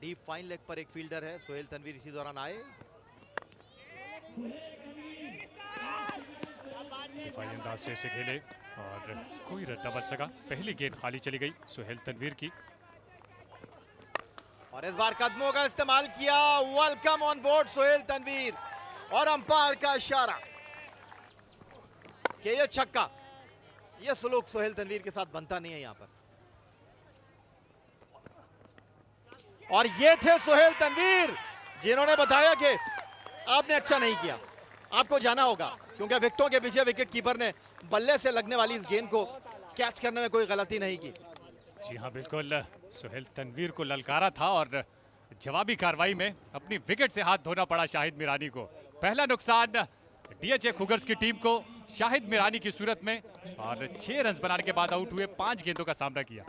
Deep fine leg पर एक fielder है। सोहेल तनवीर इसी दौरान आए। दिफाई अंदाज से इसे खेले और कोई रन न बन सका। पहली गेंद खाली चली गई सोहेल तनवीर की। और इस बार कदमों का इस्तेमाल किया। Welcome on board Sohail Tanvir. और अंपायर का इशारा कि ये छक्का, ये सलूक सोहेल तनवीर के साथ बनता नहीं है यहां पर। और ये थे सोहेल तनवीर जिन्होंने बताया कि आपने अच्छा नहीं किया, आपको जाना होगा, क्योंकि विकेटों के पीछे विकेट कीपर ने बल्ले से लगने वाली इस गेंद को कैच करने में कोई गलती नहीं की। जी हाँ, बिल्कुल सोहेल तनवीर को ललकारा था और जवाबी कार्रवाई में अपनी विकेट से हाथ धोना पड़ा शाहिद मीरानी को। पहला नुकसान डीएचए खुगर्स की टीम को शाहिद मीरानी की सूरत में, और 6 रन बनाने के बाद आउट हुए। 5 गेंदों का सामना किया।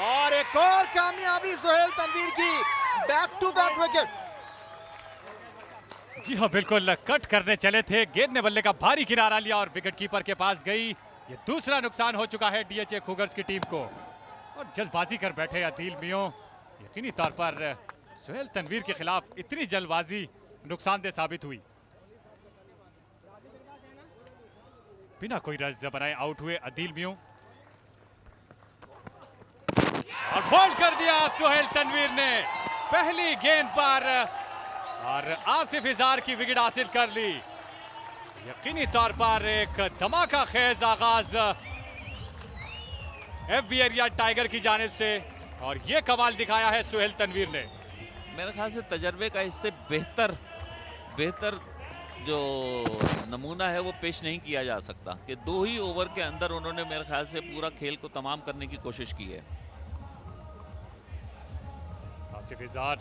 और एक और कामयाबी सोहेल तनवीर की, बैक टू बैक विकेट। जी हाँ, बिल्कुल कट करने चले थे, गेंद ने बल्ले का भारी किनारा लिया और विकेट कीपर के पास गई। ये दूसरा नुकसान हो चुका है डीएचए खुगर्स की टीम को। और जल्दबाजी कर बैठे अदील मियों। यकीनी तौर पर सोहेल तनवीर के खिलाफ इतनी जल्दबाजी नुकसानदेह साबित हुई। बिना कोई रन बनाए आउट हुए अदील मियों। और बोल्ड कर दिया सोहेल तनवीर ने पहली गेंद पर, और आसिफ इजार की विकेट हासिल कर ली। यकीनी तौर पर एक धमाका खेज आगाज एफबी एरिया टाइगर की जानिब से, और ये कमाल दिखाया है सोहेल तनवीर ने। मेरे ख्याल से तजर्बे का इससे बेहतर जो नमूना है वो पेश नहीं किया जा सकता कि 2 ही ओवर के अंदर उन्होंने मेरे ख्याल से पूरा खेल को तमाम करने की कोशिश की है। आसिफ इजार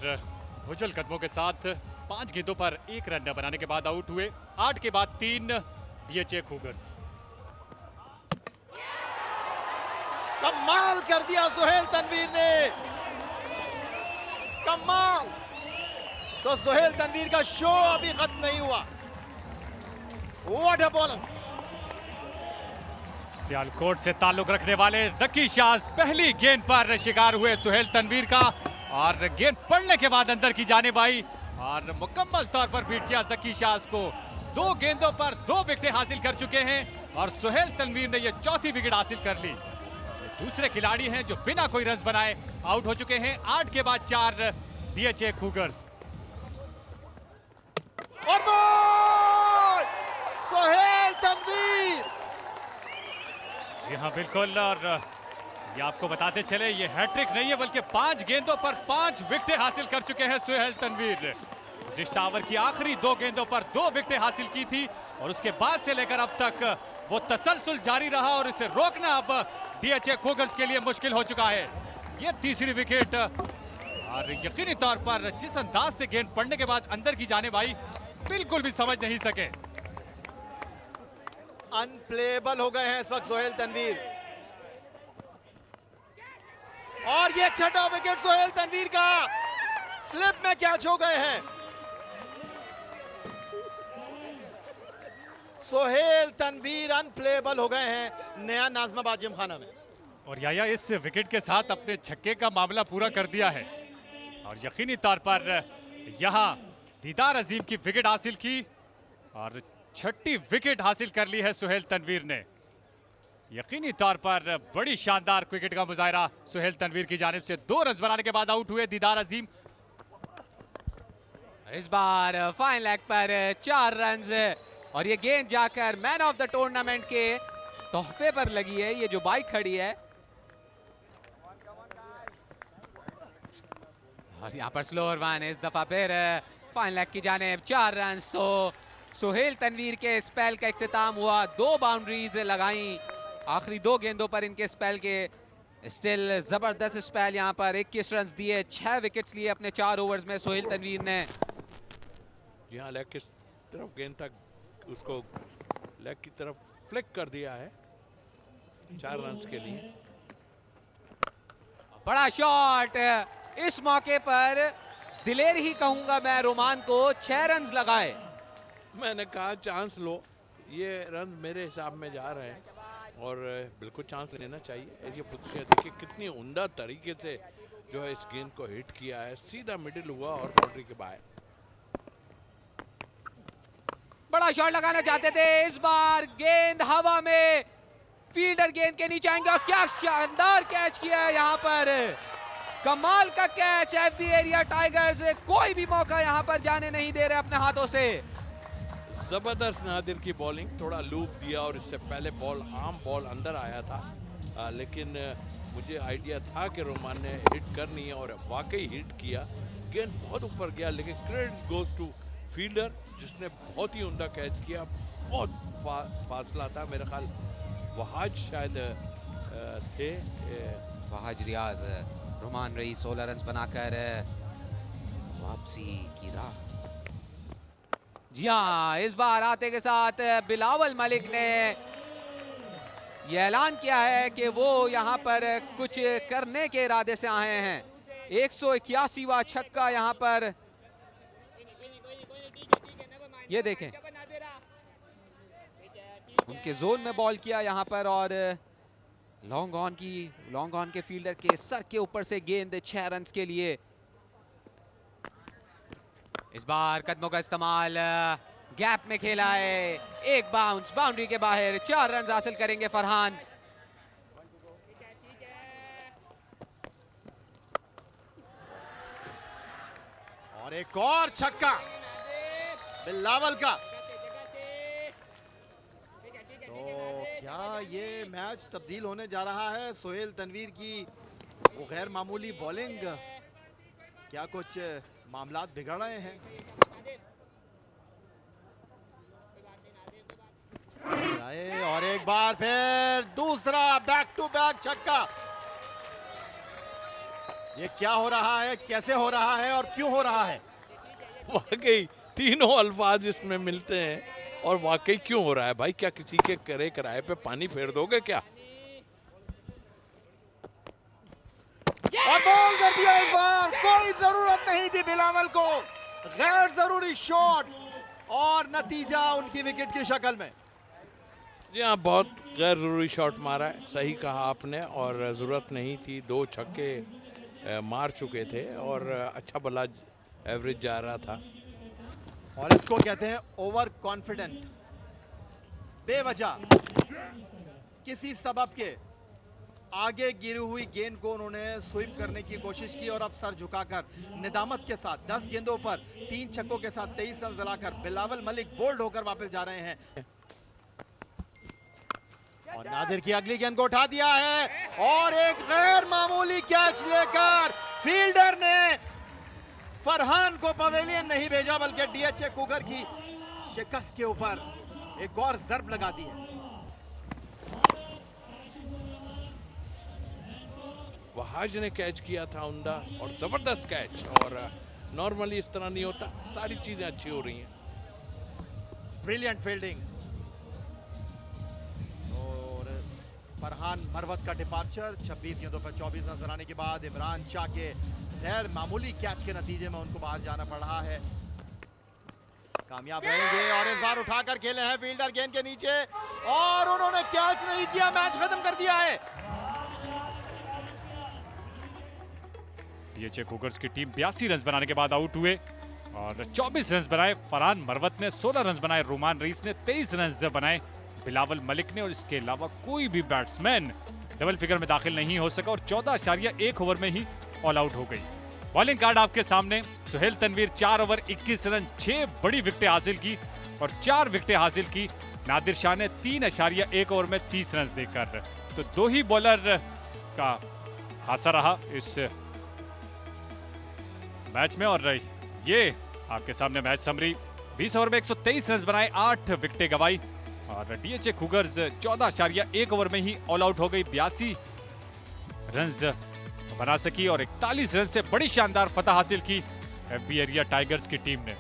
भुजल कदमों के साथ 5 गेंदों पर 1 रन न बनाने के बाद आउट हुए। 8 के बाद 3 डीएचए खुगर्स। कमाल कर दिया सोहेल तनवीर ने, कमाल। तो सोहेल तनवीर का शो अभी खत्म नहीं हुआ। What a bowler. सियालकोट से ताल्लुक रखने वाले जकी शाज पहली गेंद पर शिकार हुए सोहेल तनवीर का, और गेंद पड़ने के बाद अंदर की जानिब आई और मुकम्मल तौर पर बीट किया जकी शाज को। 2 गेंदों पर 2 विकेटें हासिल कर चुके हैं, और सोहेल तनवीर ने यह 4थी विकेट हासिल कर ली। दूसरे खिलाड़ी हैं जो बिना कोई रन बनाए आउट हो चुके हैं। 8 के बाद 4 डीएचए खुगर्स। और बॉल सोहेल तनवीर। जी हाँ, बिल्कुल। और ये आपको बताते चले, ये हैट्रिक नहीं है बल्कि 5 गेंदों पर 5 विकेटें हासिल कर चुके हैं सोहेल तनवीर। गुज़िश्ता ओवर की आखिरी 2 गेंदों पर 2 विकेटें हासिल की थी, और उसके बाद से लेकर अब तक वो तसलसल जारी रहा, और इसे रोकना अब डीएचए खुगर्स के लिए मुश्किल हो चुका है। ये तीसरी विकेट, और यकीनी तौर पर जिस अंदाज से गेंद पड़ने के बाद अंदर की जानिब आई, बिल्कुल भी समझ नहीं सके। अनप्लेबल हो गए हैं इस वक्त सोहेल तनवीर। और ये 6ठा विकेट सोहेल तनवीर का, स्लिप में कैच हो गए हैं। सोहेल तनवीर अनप्लेबल हो गए हैं नया नाज़िमाबाद जिमखाना में। और याया इस विकेट के साथ अपने छक्के का मामला पूरा कर दिया है, और यकीनी तौर पर यहां दीदार अजीम की विकेट हासिल की, और 6ठी विकेट हासिल कर ली है सोहेल तनवीर ने। यकीनी तौर पर बड़ी शानदार विकेट का मुजाहरा सोहेल तनवीर की जानिब से। 2 रन बनाने के बाद आउट हुए दीदार अजीम। इस बार फाइन लेग पर 4 रन, और ये गेंद जाकर मैन ऑफ द टूर्नामेंट के तोहफे पर लगी है। ये जो बाइक खड़ी है, और यहाँ पर स्लोअर वन। इस दफा फिर फाइन लेग की जानिब 4 रन। तो सोहेल तनवीर के स्पेल का इख्तिताम हुआ। 2 बाउंड्रीज लगाई आखिरी 2 गेंदों पर इनके स्पेल के। स्टिल जबरदस्त स्पेल यहाँ पर। 21 रन दिए, 6 विकेट्स लिए अपने 4 ओवर्स में सोहेल तनवीर ने। जी हाँ, लेग की तरफ गेंद तक उसको लेग की तरफ फ्लिक कर दिया है 4 रन के लिए। बड़ा शॉट इस मौके पर, दिलेर ही कहूंगा मैं रोमान को। 6 रन लगाए। मैंने कहा चांस लो, ये रन मेरे हिसाब में जा रहे हैं और बिल्कुल चांस लेना चाहिए। ये पोजीशन देखिए कितनी उम्दा तरीके से जो है इस गेंद को हिट किया है, सीधा मिडिल हुआ और बाउंड्री के बाहर। बड़ा शॉट लगाना चाहते थे, इस बार गेंद हवा में, फील्डर गेंद के नीचे आएंगे और क्या शानदार कैच किया है यहाँ पर, कमाल का कैच। एफबी एरिया टाइगर्स कोई भी मौका यहाँ पर जाने नहीं दे रहे अपने हाथों से। जबरदस्त नादिर की बॉलिंग, थोड़ा लूप दिया और इससे पहले बॉल आम बॉल अंदर आया था, लेकिन मुझे आइडिया था कि रोमान ने हिट करनी है और वाकई हिट किया। गेंद बहुत ऊपर गया, लेकिन क्रेडिट गोज टू फील्डर जिसने बहुत ही उम्दा कैच किया। बहुत फासला था, मेरा ख्याल वहाज शायद थे, वहाज रियाज, रोमान रईस 16 रन बनाकर वापसी की राह। जी हाँ, इस बार आते के साथ बिलावल मलिक ने यह ऐलान किया है कि वो यहाँ पर कुछ करने के इरादे से आए हैं। 181वां छक्का यहाँ पर, ये देखें उनके जोन में बॉल किया यहाँ पर और लॉन्ग ऑन के फील्डर के सर के ऊपर से गेंद 6 रन के लिए। इस बार कदमों का इस्तेमाल, गैप में खेला है, एक बाउंस बाउंड्री के बाहर, 4 रन हासिल करेंगे फरहान। और एक और छक्का बिलावल का। तो क्या ये मैच तब्दील होने जा रहा है? सोहेल तनवीर की वो गैर मामूली बॉलिंग, क्या कुछ मामलात बिगड़ रहे हैं? और एक बार फिर दूसरा बैक टू बैक छक्का। ये क्या हो रहा है, कैसे हो रहा है और क्यों हो रहा है? वाकई तीनों अल्फाज इसमें मिलते हैं और वाकई क्यों हो रहा है भाई? क्या किसी के करे कराए पे पानी फेर दोगे क्या? और बॉल कर दिया इस बार, कोई जरूरत नहीं थी बिलावल को, गैर जरूरी शॉट और नतीजा उनकी विकेट की शक्ल में। जी हाँ, बहुत गैर जरूरी शॉट मारा है, सही कहा आपने, और ज़रूरत नहीं थी। 2 छक्के मार चुके थे और अच्छा भला एवरेज जा रहा था। और इसको कहते हैं ओवर कॉन्फिडेंट। बेवजह किसी सबब के आगे गिरी हुई गेंद को उन्होंने स्वीप करने की कोशिश की और अब सर झुकाकर निदामत के साथ 10 गेंदों पर 3 छक्कों के साथ 23 रन बनाकर बिलावल मलिक बोल्ड होकर वापस जा रहे हैं। और नादिर की अगली गेंद को उठा दिया है और एक गैर मामूली कैच लेकर फील्डर ने फरहान को पवेलियन नहीं भेजा, बल्कि डीएचए कुगर की शिकस्त के ऊपर एक और जर्ब लगा दी है। वहाज ने कैच किया था उम्दा और जबरदस्त कैच, और नॉर्मली इस तरह नहीं होता। सारी चीजें अच्छी हो रही हैं। ब्रिलियंट फील्डिंग और फरहान मरवत का डिपार्चर। 26 गेंदों पर 24 रन बनाने के बाद इमरान शाह के गैर मामूली कैच के नतीजे में उनको बाहर जाना पड़ रहा है। कामयाब रहेंगे और इस बार उठाकर खेले हैं फील्डर गेंद के नीचे और उन्होंने कैच नहीं किया, मैच खत्म कर दिया है। डीएचए कुगर्स की टीम 82 रन बनाने के बाद आउट हुए और 24 रन बनाए फरहान मरवत ने, 16 रन बनाए रोमान रईस ने, 23 रन बनाए बिलावल मलिक ने, और इसके अलावा कोई भी बैट्समैन डबल फिगर में दाखिल नहीं हो सका और 14.1 ओवर में ही ऑल आउट हो गई। बॉलिंग कार्ड आपके सामने, सोहेल तनवीर 4 ओवर 21 रन 6 बड़ी विकेटें हासिल की और 4 विकेटें हासिल की। नादिर शाह ने 3.1 ओवर में 30 रन देकर, तो 2 ही बॉलर का खासा रहा इस मैच में। और ये आपके सामने मैच समरी, 20 ओवर में 123 रन बनाए, 8 विकेटें गंवाई और डीएचए कुगर्स 14.1 ओवर में ही ऑल आउट हो गई। 82 रन बना सकी और 41 रन से बड़ी शानदार फतह हासिल की एफबी एरिया टाइगर्स की टीम ने।